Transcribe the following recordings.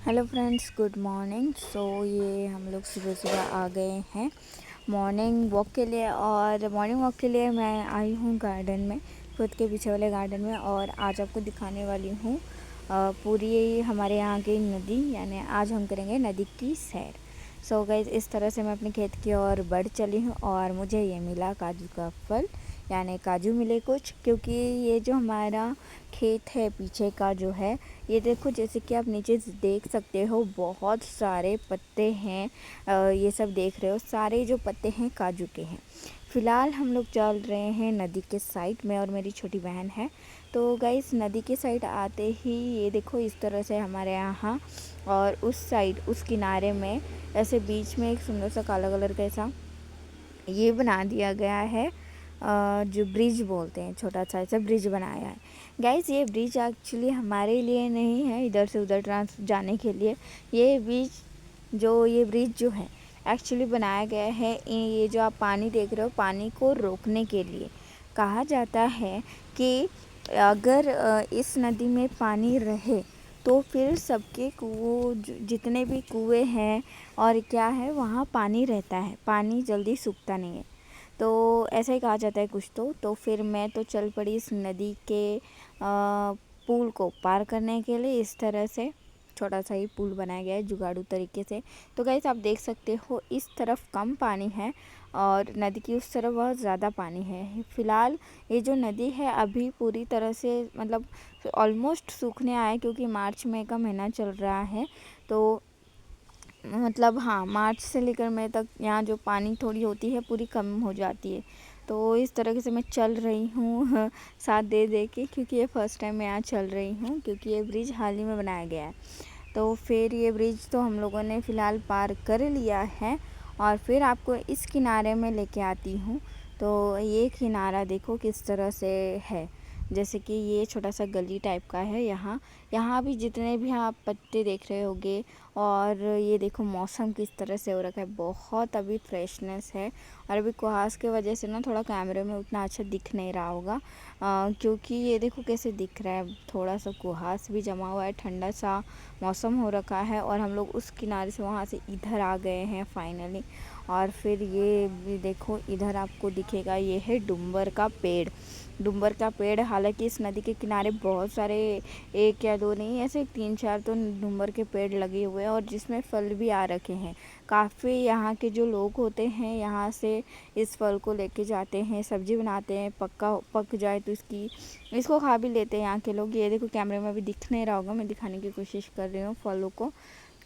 Hello friends, good morning. ये हम लोग सुबह सुबह आ गए हैं मॉर्निंग वॉक के लिए। और मॉर्निंग वॉक के लिए मैं आई हूँ गार्डन में, खुद के पीछे वाले गार्डन में। और आज आपको दिखाने वाली हूँ पूरी हमारे यहाँ की नदी, यानी आज हम करेंगे नदी की सैर। गाइस, इस तरह से मैं अपने खेत की ओर बढ़ चली हूँ और मुझे ये मिला काजू का फल, यानी काजू मिले कुछ। क्योंकि ये जो हमारा खेत है पीछे का जो है, ये देखो, जैसे कि आप नीचे देख सकते हो बहुत सारे पत्ते हैं। ये सब देख रहे हो, सारे जो पत्ते हैं काजू के हैं। फ़िलहाल हम लोग चल रहे हैं नदी के साइड में, और मेरी छोटी बहन है। तो गाइस, नदी के साइड आते ही ये देखो इस तरह से हमारे यहाँ, और उस साइड उस किनारे में ऐसे बीच में एक सुंदर सा काला कलर का ऐसा ये बना दिया गया है, जो ब्रिज बोलते हैं, छोटा सा ऐसा ब्रिज बनाया है। गाइस, ये ब्रिज एक्चुअली हमारे लिए नहीं है, इधर से उधर ट्रांस जाने के लिए। ये ब्रिज जो है एक्चुअली बनाया गया है, ये जो आप पानी देख रहे हो, पानी को रोकने के लिए। कहा जाता है कि अगर इस नदी में पानी रहे तो फिर सबके कुओं, जितने भी कुएं हैं और क्या है, वहाँ पानी रहता है, पानी जल्दी सूखता नहीं है। तो ऐसा ही कहा जाता है कुछ। तो फिर मैं तो चल पड़ी इस नदी के पुल को पार करने के लिए। इस तरह से छोटा सा ही पुल बनाया गया है जुगाड़ू तरीके से। तो गाइस, आप देख सकते हो इस तरफ कम पानी है और नदी की उस तरफ बहुत ज़्यादा पानी है। फ़िलहाल ये जो नदी है अभी पूरी तरह से, मतलब ऑलमोस्ट सूखने आया है, क्योंकि मार्च मई का महीना चल रहा है। तो मतलब हाँ, मार्च से लेकर मई तक यहाँ जो पानी थोड़ी होती है पूरी कम हो जाती है। तो इस तरह से मैं चल रही हूँ साथ दे दे के, क्योंकि ये फ़र्स्ट टाइम मैं यहाँ चल रही हूँ, क्योंकि ये ब्रिज हाल ही में बनाया गया है। तो फिर ये ब्रिज तो हम लोगों ने फ़िलहाल पार कर लिया है, और फिर आपको इस किनारे में लेके आती हूँ। तो ये किनारा देखो किस तरह से है, जैसे कि ये छोटा सा गली टाइप का है। यहाँ भी जितने भी आप पत्ते देख रहे होंगे। और ये देखो मौसम किस तरह से हो रखा है, बहुत अभी फ्रेशनेस है। और अभी कुहास की वजह से ना थोड़ा कैमरे में उतना अच्छा दिख नहीं रहा होगा, क्योंकि ये देखो कैसे दिख रहा है, थोड़ा सा कुहास भी जमा हुआ है, ठंडा सा मौसम हो रखा है। और हम लोग उस किनारे से वहाँ से इधर आ गए हैं फाइनली। और फिर ये भी देखो, इधर आपको दिखेगा, ये है डुम्बर का पेड़। डुम्बर का पेड़, हालांकि इस नदी के किनारे बहुत सारे, एक या दो नहीं, ऐसे 3-4 तो डुम्बर के पेड़ लगे हुए हैं, और जिसमें फल भी आ रखे हैं। काफ़ी यहाँ के जो लोग होते हैं यहाँ से इस फल को लेके जाते हैं, सब्जी बनाते हैं, पक जाए तो इसको खा भी लेते हैं यहाँ के लोग। ये देखो कैमरे में भी दिख नहीं रहा होगा, मैं दिखाने की कोशिश कर रही हूँ फलों को,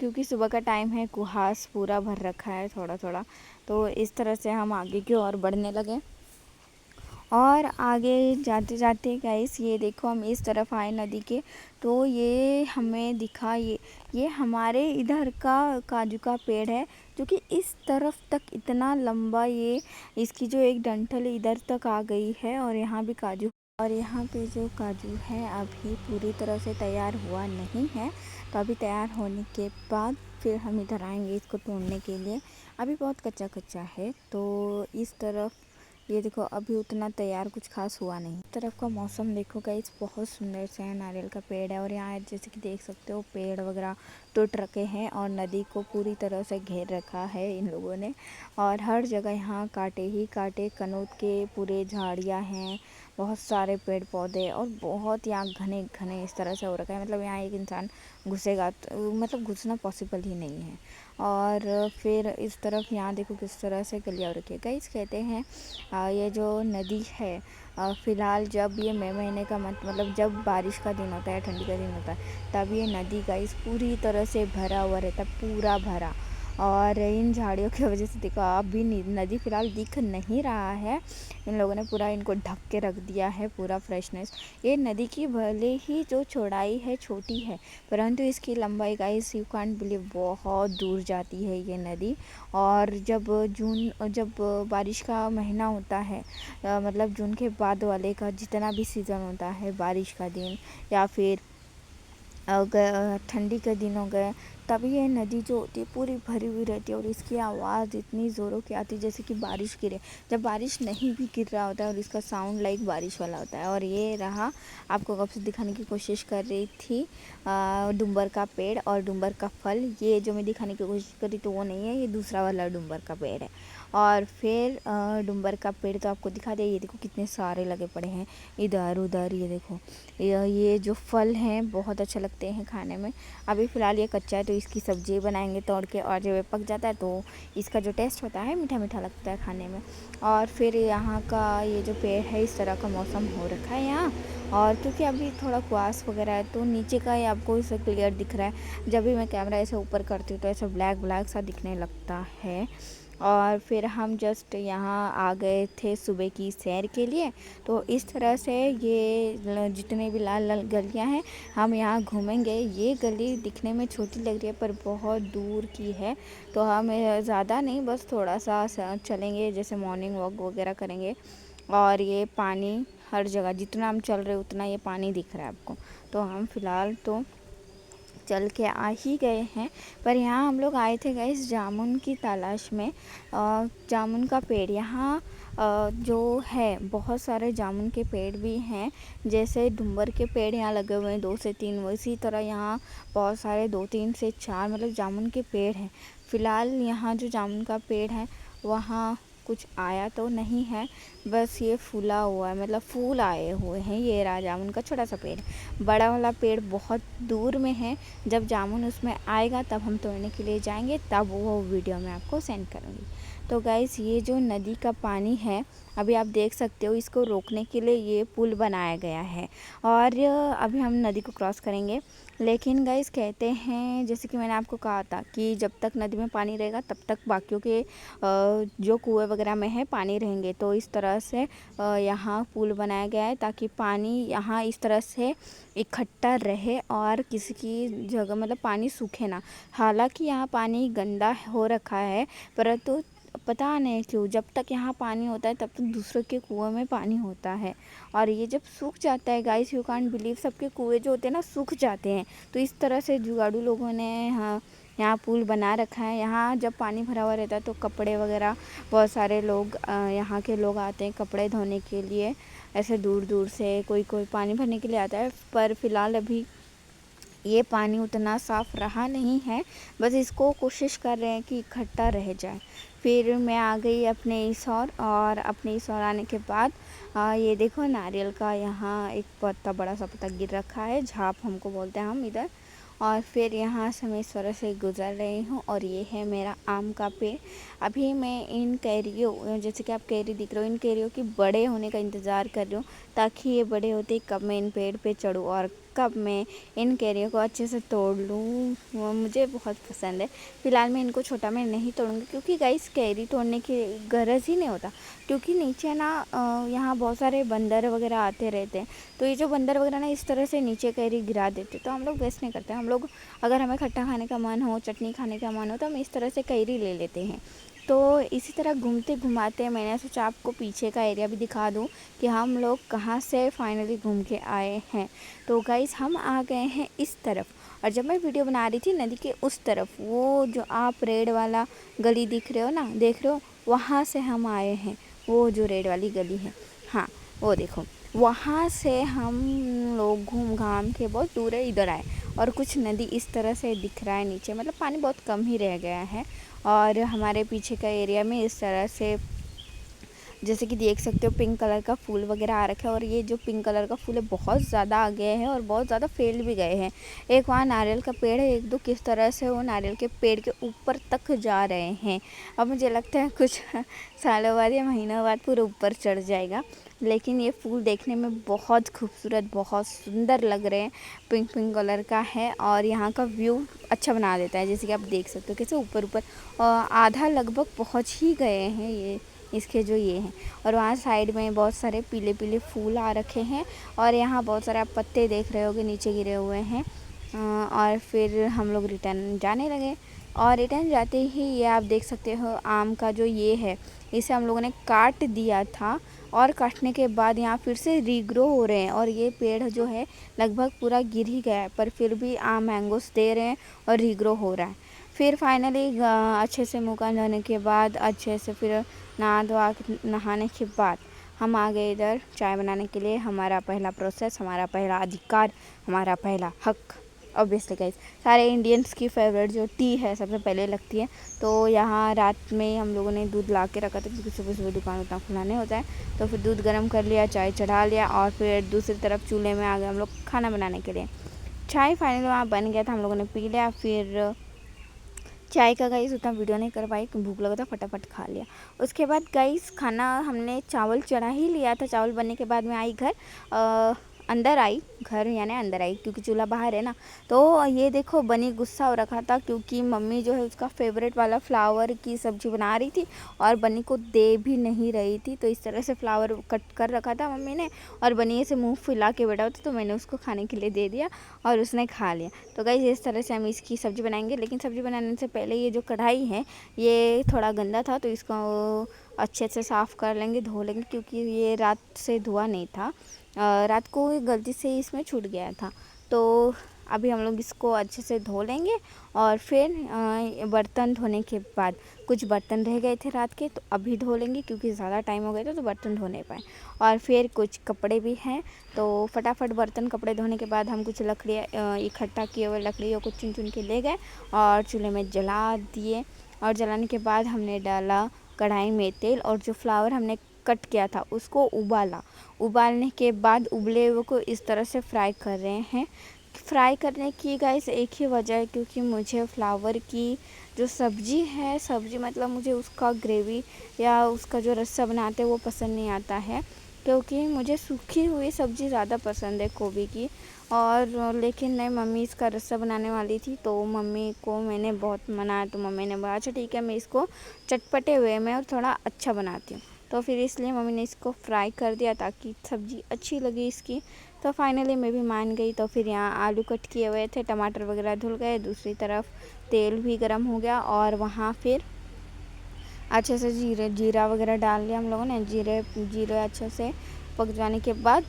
क्योंकि सुबह का टाइम है, कुहास पूरा भर रखा है थोड़ा थोड़ा। तो इस तरह से हम आगे की ओर बढ़ने लगे। और आगे जाते जाते गाइस, ये देखो हम इस तरफ आए नदी के, तो ये हमें दिखा, ये हमारे इधर का काजू का पेड़ है, जो कि इस तरफ तक इतना लंबा, ये इसकी जो एक डंठल इधर तक आ गई है। और यहाँ भी काजू, और यहाँ पे जो काजू है अभी पूरी तरह से तैयार हुआ नहीं है। तो अभी तैयार होने के बाद फिर हम इधर आएंगे इसको तोड़ने के लिए। अभी बहुत कच्चा कच्चा है। तो इस तरफ ये देखो, अभी उतना तैयार कुछ खास हुआ नहीं। इस तरफ का मौसम देखो गाइस, बहुत सुंदर से है, नारियल का पेड़ है। और यहाँ जैसे कि देख सकते हो पेड़ वगैरह टूट रखे हैं, और नदी को पूरी तरह से घेर रखा है इन लोगों ने। और हर जगह यहाँ कांटे ही कांटे, कनौत के पूरे झाड़ियाँ हैं, बहुत सारे पेड़ पौधे, और बहुत यहाँ घने घने इस तरह से हो रखा है। मतलब यहाँ एक इंसान घुसेगा तो मतलब घुसना पॉसिबल ही नहीं है। और फिर इस तरफ यहाँ देखो किस तरह से गलियाँ रखी है। गाइस, कहते हैं ये जो नदी है, फ़िलहाल जब ये मई महीने का मतलब जब बारिश का दिन होता है, ठंडी का दिन होता है, तब ये नदी गाइस पूरी तरह से भरा हुआ रहता है, पूरा भरा। और इन झाड़ियों की वजह से देखो अभी नदी फ़िलहाल दिख नहीं रहा है, इन लोगों ने पूरा इनको ढक के रख दिया है, पूरा फ्रेशनेस। ये नदी की भले ही जो चौड़ाई है छोटी है, परंतु इसकी लंबाई गाइस यू कांट बिलीव, बहुत दूर जाती है ये नदी। और जब बारिश का महीना होता है, मतलब जून के बाद वाले का जितना भी सीज़न होता है, बारिश का दिन या फिर ठंडी के दिन हो गए, तभी ये नदी जो होती है पूरी भरी हुई रहती है और इसकी आवाज़ इतनी ज़ोरों की आती है जैसे कि बारिश गिरे, जब बारिश नहीं भी गिर रहा होता है, और इसका साउंड लाइक बारिश वाला होता है। और ये रहा, आपको कब से दिखाने की कोशिश कर रही थी डुम्बर का पेड़ और डुम्बर का फल। ये जो मैं दिखाने की कोशिश करी तो वो नहीं है, ये दूसरा वाला डुम्बर का पेड़ है। और फिर डुम्बर का पेड़ तो आपको दिखा दे, ये देखो कितने सारे लगे पड़े हैं इधर उधर। ये देखो ये जो फल हैं बहुत अच्छे लगते हैं खाने में। अभी फ़िलहाल ये कच्चा है तो इसकी सब्जी बनाएंगे तोड़ के, और जब ये पक जाता है तो इसका जो टेस्ट होता है मीठा मीठा लगता है खाने में। और फिर यहाँ का ये जो पेड़ है, इस तरह का मौसम हो रखा है यहाँ। और क्योंकि अभी थोड़ा कुआस वगैरह है तो नीचे का ही आपको इसे क्लियर दिख रहा है। जब भी मैं कैमरा ऐसे ऊपर करती हूँ तो ऐसे ब्लैक ब्लैक सा दिखने लगता है। और फिर हम जस्ट यहाँ आ गए थे सुबह की सैर के लिए। तो इस तरह से ये जितने भी लाल लाल गलियाँ हैं हम यहाँ घूमेंगे। ये गली दिखने में छोटी लग रही है पर बहुत दूर की है, तो हम ज़्यादा नहीं, बस थोड़ा सा चलेंगे, जैसे मॉर्निंग वॉक वगैरह करेंगे। और ये पानी हर जगह, जितना हम चल रहे उतना ये पानी दिख रहा है आपको। तो हम फ़िलहाल तो चल के आ ही गए हैं, पर यहाँ हम लोग आए थे गाइस जामुन की तलाश में। जामुन का पेड़ यहाँ जो है, बहुत सारे जामुन के पेड़ भी हैं। जैसे डुम्बर के पेड़ यहाँ लगे हुए हैं 2 से 3, इसी तरह यहाँ बहुत सारे 2, 3 से 4 मतलब जामुन के पेड़ हैं। फ़िलहाल यहाँ जो जामुन का पेड़ है वहाँ कुछ आया तो नहीं है, बस ये फूला हुआ है, मतलब फूल आए हुए हैं। ये रहा जामुन का छोटा सा पेड़, बड़ा वाला पेड़ बहुत दूर में है। जब जामुन उसमें आएगा तब हम तोड़ने के लिए जाएंगे, तब वो वीडियो मैं आपको सेंड करूँगी। तो गाइस ये जो नदी का पानी है अभी आप देख सकते हो, इसको रोकने के लिए ये पुल बनाया गया है। और अभी हम नदी को क्रॉस करेंगे। लेकिन गाइस कहते हैं, जैसे कि मैंने आपको कहा था कि जब तक नदी में पानी रहेगा तब तक बाकियों के जो कुएं वगैरह में है पानी रहेंगे। तो इस तरह से यहाँ पुल बनाया गया है ताकि पानी यहाँ इस तरह से इकट्ठा रहे और किसी की जगह मतलब पानी सूखे ना। हालांकि यहाँ पानी गंदा हो रखा है, परंतु पता नहीं क्यों जब तक यहाँ पानी होता है तब तक दूसरों के कुएं में पानी होता है। और ये जब सूख जाता है गाइस, यू कांट बिलीव, सबके कुएं जो होते हैं ना सूख जाते हैं। तो इस तरह से जुगाड़ू लोगों ने यहाँ पुल बना रखा है। यहाँ जब पानी भरा हुआ रहता है तो कपड़े वगैरह, बहुत सारे लोग यहाँ के लोग आते हैं कपड़े धोने के लिए, ऐसे दूर दूर से कोई कोई पानी भरने के लिए आता है। पर फिलहाल अभी ये पानी उतना साफ़ रहा नहीं है, बस इसको कोशिश कर रहे हैं कि इकट्ठा रह जाए। फिर मैं आ गई अपने इस और अपने इस आने के बाद ये देखो नारियल का यहाँ एक पत्ता, बड़ा सा पत्ता गिर रखा है, झाप हमको बोलते हैं हम इधर। और फिर यहाँ से मैं इस तरह से गुज़र रही हूँ और ये है मेरा आम का पेड़। अभी मैं इन कैरियों, जैसे कि आप कैरी दिख रहे हो, इन कैरियों की बड़े होने का इंतज़ार कर रही हूँ ताकि ये बड़े होते ही कब मैं इन पेड़ पे चढ़ूँ और कब मैं इन कैरियों को अच्छे से तोड़ लूँ। वो मुझे बहुत पसंद है। फ़िलहाल मैं इनको छोटा में नहीं तोड़ूँगी क्योंकि गाइस कैरी तोड़ने की गरज ही नहीं होता, क्योंकि नीचे ना यहाँ बहुत सारे बंदर वगैरह आते रहते हैं। तो ये जो बंदर वगैरह ना इस तरह से नीचे कैरी गिरा देते, तो हम लोग वेस्ट नहीं करते। हम लोग अगर हमें खट्टा खाने का मन हो, चटनी खाने का मन हो, तो हम इस तरह से कैरी ले लेते हैं। तो इसी तरह घूमते घुमाते मैंने सोचा आपको पीछे का एरिया भी दिखा दूं कि हम लोग कहाँ से फाइनली घूम के आए हैं। तो गाइस हम आ गए हैं इस तरफ, और जब मैं वीडियो बना रही थी नदी के उस तरफ, वो जो आप रेड वाला गली दिख रहे हो ना, देख रहे हो, वहाँ से हम आए हैं। वो जो रेड वाली गली है, हाँ वो देखो, वहाँ से हम लोग घूम घाम के बहुत दूर है इधर आए। और कुछ नदी इस तरह से दिख रहा है नीचे, मतलब पानी बहुत कम ही रह गया है। और हमारे पीछे का एरिया में इस तरह से जैसे कि देख सकते हो पिंक कलर का फूल वगैरह आ रखा है। और ये जो पिंक कलर का फूल है बहुत ज़्यादा आ गए हैं और बहुत ज़्यादा फैल भी गए हैं। एक वहाँ नारियल का पेड़ है, एक दो किस तरह से वो नारियल के पेड़ के ऊपर तक जा रहे हैं। अब मुझे लगता है कुछ सालों बाद या महीनों बाद पूरा ऊपर चढ़ जाएगा। लेकिन ये फूल देखने में बहुत खूबसूरत, बहुत सुंदर लग रहे हैं, पिंक पिंक कलर का है और यहाँ का व्यू अच्छा बना देता है। जैसे कि आप देख सकते हो कैसे ऊपर ऊपर आधा लगभग पहुँच ही गए हैं ये इसके जो ये हैं। और वहाँ साइड में बहुत सारे पीले पीले फूल आ रखे हैं और यहाँ बहुत सारे आप पत्ते देख रहे होगे नीचे गिरे हुए हैं। और फिर हम लोग रिटर्न जाने लगे और रिटर्न जाते ही ये आप देख सकते हो आम का जो ये है, इसे हम लोगों ने काट दिया था और काटने के बाद यहाँ फिर से रीग्रो हो रहे हैं और ये पेड़ जो है लगभग पूरा गिर ही गया है, पर फिर भी मैंगोस दे रहे हैं और रीग्रो हो रहा है। फिर फाइनली अच्छे से मुँह कान धोने के बाद अच्छे से फिर नहाने के बाद हम आ गए इधर चाय बनाने के लिए। हमारा पहला प्रोसेस, हमारा पहला अधिकार, हमारा पहला हक। ऑब्वियसली गाइस, सारे इंडियंस की फेवरेट जो टी है सबसे पहले लगती है। तो यहाँ रात में हम लोगों ने दूध ला के रखा था क्योंकि सुबह सुबह दुकान उतना खुला नहीं होता है। तो फिर दूध गर्म कर लिया, चाय चढ़ा लिया और फिर दूसरी तरफ चूल्हे में आ गए हम लोग खाना बनाने के लिए। चाय फाइनली वहाँ बन गया था, हम लोगों ने पी लिया। फिर चाय का गाइस उतना वीडियो नहीं कर पाई, भूख लगा था, फटाफट खा लिया। उसके बाद गाइस खाना हमने चावल चढ़ा ही लिया था। चावल बनने के बाद मैं आई घर, अंदर आई घर यानी अंदर आई क्योंकि चूल्हा बाहर है ना। तो ये देखो बनी गुस्सा हो रखा था क्योंकि मम्मी जो है उसका फेवरेट वाला फ्लावर की सब्ज़ी बना रही थी और बनी को दे भी नहीं रही थी। तो इस तरह से फ्लावर कट कर रखा था मम्मी ने और बनी से मुंह फुला के बैठा होता, तो मैंने उसको खाने के लिए दे दिया और उसने खा लिया। तो गाइस इस तरह से हम इसकी सब्ज़ी बनाएंगे। लेकिन सब्ज़ी बनाने से पहले ये जो कढ़ाई है ये थोड़ा गंदा था, तो इसको अच्छे से साफ़ कर लेंगे, धो लेंगे क्योंकि ये रात से धुआ नहीं था, रात को गलती से इसमें छूट गया था। तो अभी हम लोग इसको अच्छे से धो लेंगे और फिर बर्तन धोने के बाद कुछ बर्तन रह गए थे रात के, तो अभी धो लेंगे क्योंकि ज़्यादा टाइम हो गया था तो बर्तन धो नहीं पाए। और फिर कुछ कपड़े भी हैं, तो फटाफट बर्तन कपड़े धोने के बाद हम कुछ लकड़ियाँ इकट्ठा किए हुए लकड़ियों को चुन चुन के ले गए और चूल्हे में जला दिए। और जलाने के बाद हमने डाला कढ़ाई में तेल और जो फ्लावर हमने कट किया था उसको उबाला। उबालने के बाद उबले हुए को इस तरह से फ्राई कर रहे हैं। फ्राई करने की गाइस एक ही वजह है क्योंकि मुझे फ्लावर की जो सब्ज़ी है, सब्ज़ी मतलब मुझे उसका ग्रेवी या उसका जो रस्सा बनाते हैं वो पसंद नहीं आता है, क्योंकि मुझे सूखी हुई सब्ज़ी ज़्यादा पसंद है गोभी की। और लेकिन नहीं, मम्मी इसका रस्सा बनाने वाली थी तो मम्मी को मैंने बहुत मनाया, तो मम्मी ने बोला अच्छा ठीक है मैं इसको चटपटे हुए में और थोड़ा अच्छा बनाती हूँ। तो फिर इसलिए मम्मी ने इसको फ्राई कर दिया ताकि सब्ज़ी अच्छी लगी इसकी। तो फाइनली मैं भी मान गई। तो फिर यहाँ आलू कट किए हुए थे, टमाटर वगैरह धुल गए, दूसरी तरफ तेल भी गर्म हो गया और वहाँ फिर अच्छे से जीरा वगैरह डाल लिया हम लोगों ने। जीरे अच्छे से पक जाने के बाद,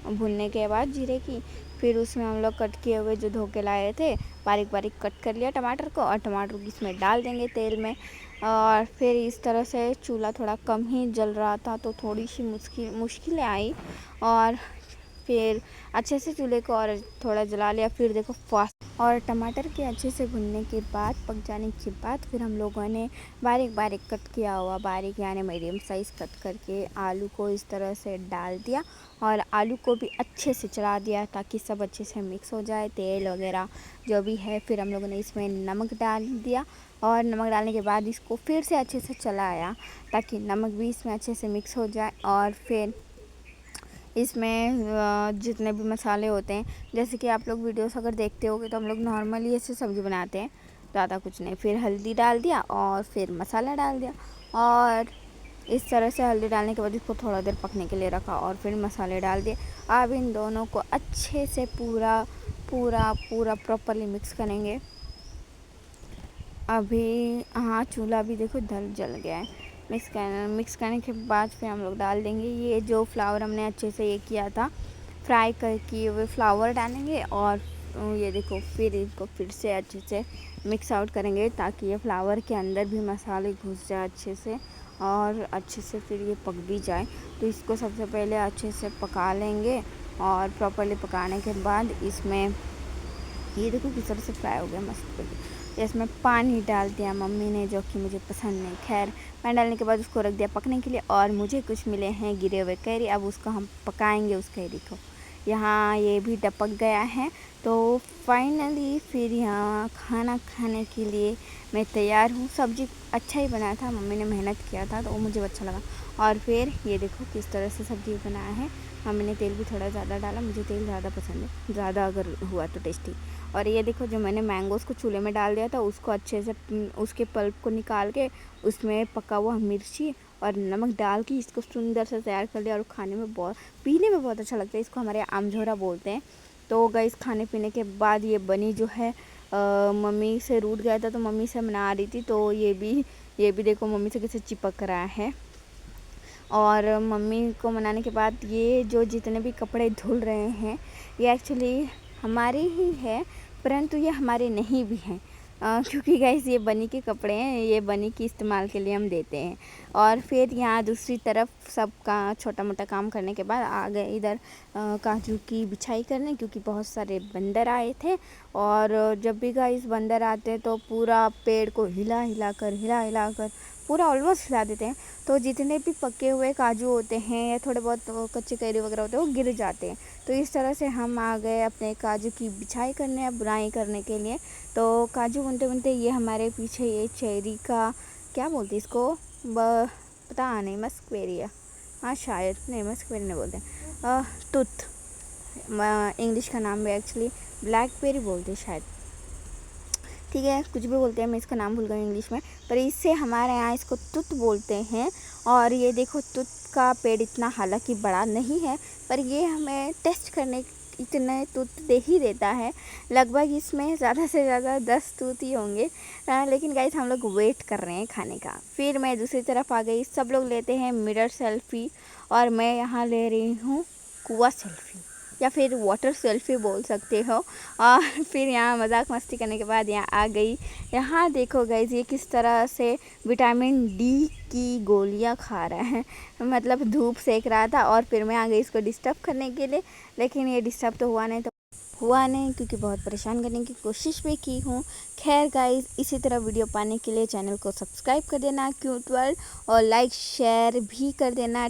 भुनने के बाद जीरे की, फिर उसमें हम लोग कट किए हुए जो धो के लाए थे बारीक बारीक कट कर लिया टमाटर को और टमाटर को इसमें डाल देंगे तेल में। और फिर इस तरह से चूल्हा थोड़ा कम ही जल रहा था तो थोड़ी सी मुश्किलें आई और फिर अच्छे से चूल्हे को और थोड़ा जला लिया। फिर देखो फास्ट और टमाटर के अच्छे से भुनने के बाद, पक जाने के बाद, फिर हम लोगों ने बारीक बारीक कट किया हुआ, बारीक यानी मीडियम साइज़ कट करके आलू को इस तरह से डाल दिया और आलू को भी अच्छे से चला दिया ताकि सब अच्छे से मिक्स हो जाए, तेल वगैरह जो भी है। फिर हम लोगों ने इसमें नमक डाल दिया और नमक डालने के बाद इसको फिर से अच्छे से चलाया ताकि नमक भी इसमें अच्छे से मिक्स हो जाए। और फिर इसमें जितने भी मसाले होते हैं, जैसे कि आप लोग वीडियोस अगर देखते होगे तो हम लोग नॉर्मली ऐसे सब्ज़ी बनाते हैं, ज़्यादा कुछ नहीं। फिर हल्दी डाल दिया और फिर मसाला डाल दिया और इस तरह से हल्दी डालने के बाद इसको थोड़ा देर पकने के लिए रखा और फिर मसाले डाल दिए। अब इन दोनों को अच्छे से पूरा पूरा पूरा प्रॉपरली मिक्स करेंगे। अभी हाँ, चूल्हा भी देखो जल गया है। मिक्स करने के बाद फिर हम लोग डाल देंगे ये जो फ्लावर हमने अच्छे से ये किया था, फ्राई कर किए हुए फ्लावर डालेंगे और ये देखो फिर इसको फिर से अच्छे से मिक्स आउट करेंगे ताकि ये फ्लावर के अंदर भी मसाले घुस जाए अच्छे से और अच्छे से फिर ये पक भी जाए। तो इसको सबसे पहले अच्छे से पका लेंगे और प्रॉपरली पकाने के बाद इसमें ये देखो किस तरह से फ्राई हो गया मस्त करके। इसमें पानी डाल दिया मम्मी ने जो कि मुझे पसंद नहीं, खैर पानी डालने के बाद उसको रख दिया पकने के लिए। और मुझे कुछ मिले हैं गिरे हुए कैरी, अब उसको हम पकाएंगे उस कैरी को। यहाँ ये भी टपक गया है। तो फाइनली फिर यहाँ खाना खाने के लिए मैं तैयार हूँ। सब्ज़ी अच्छा ही बना था, मम्मी ने मेहनत किया था तो वो मुझे अच्छा लगा। और फिर ये देखो किस तरह से सब्ज़ी बनाया है। मम्मी ने तेल भी थोड़ा ज़्यादा डाला, मुझे तेल ज़्यादा पसंद है, ज़्यादा अगर हुआ तो टेस्टी। और ये देखो जो मैंने मैंगोज़ को चूल्हे में डाल दिया था उसको अच्छे से उसके पल्प को निकाल के उसमें पका हुआ मिर्ची और नमक डाल के इसको सुंदर से तैयार कर लिया। और खाने में पीने में बहुत अच्छा लगता है, इसको हमारे आमझोरा बोलते हैं। तो गाइस खाने पीने के बाद ये बनी जो है मम्मी से रूठ गया था तो मम्मी से मना रही थी, तो ये भी देखो मम्मी से कैसे चिपक रहा है। और मम्मी को मनाने के बाद ये जो जितने भी कपड़े धुल रहे हैं ये एक्चुअली हमारे ही है, परंतु ये हमारे नहीं भी हैं, क्योंकि गाइस ये बनी के कपड़े हैं, ये बनी की इस्तेमाल के लिए हम देते हैं। और फिर यहाँ दूसरी तरफ सब का छोटा मोटा काम करने के बाद आ गए इधर काजू की बिछाई करने, क्योंकि बहुत सारे बंदर आए थे। और जब भी गाइस बंदर आते हैं तो पूरा पेड़ को हिला हिला कर पूरा ऑलमोस्ट हिला देते हैं। तो जितने भी पके हुए काजू होते हैं या थोड़े बहुत कच्चे कैरी वगैरह होते हैं वो गिर जाते हैं। तो इस तरह से हम आ गए अपने काजू की बिछाई करने या बुनाई करने के लिए। तो काजू बुनते बुनते ये हमारे पीछे ये चेरी का क्या बोलते हैं इसको, पता नहीं, मस्कवेरिया, हाँ शायद, नहीं मस्कवेरिया नहीं बोलते, तुत इंग्लिश का नाम है, एक्चुअली ब्लैकबेरी बोलते हैं शायद, ठीक है कुछ भी बोलते हैं, मैं इसका नाम भूल गई इंग्लिश में, पर इससे हमारे यहाँ इसको तुत बोलते हैं। और ये देखो तुत का पेड़ इतना हालांकि बड़ा नहीं है, पर ये हमें टेस्ट करने इतने तुत दे ही देता है। लगभग इसमें ज़्यादा से ज़्यादा 10 तुत ही होंगे, लेकिन गाइस हम लोग वेट कर रहे हैं खाने का। फिर मैं दूसरी तरफ आ गई, सब लोग लेते हैं मिरर सेल्फी और मैं यहाँ ले रही हूँ कुआं सेल्फी या फिर वाटर सेल्फी बोल सकते हो। और फिर यहाँ मजाक मस्ती करने के बाद यहाँ आ गई। यहाँ देखो गाइस ये किस तरह से विटामिन डी की गोलियाँ खा रहा है, मतलब धूप सेक रहा था और फिर मैं आ गई इसको डिस्टर्ब करने के लिए, लेकिन ये डिस्टर्ब तो हुआ नहीं क्योंकि बहुत परेशान करने की कोशिश भी की हूँ। खैर गाइस इसी तरह वीडियो पाने के लिए चैनल को सब्सक्राइब कर देना क्यूट वर्ल्ड, और लाइक शेयर भी कर देना।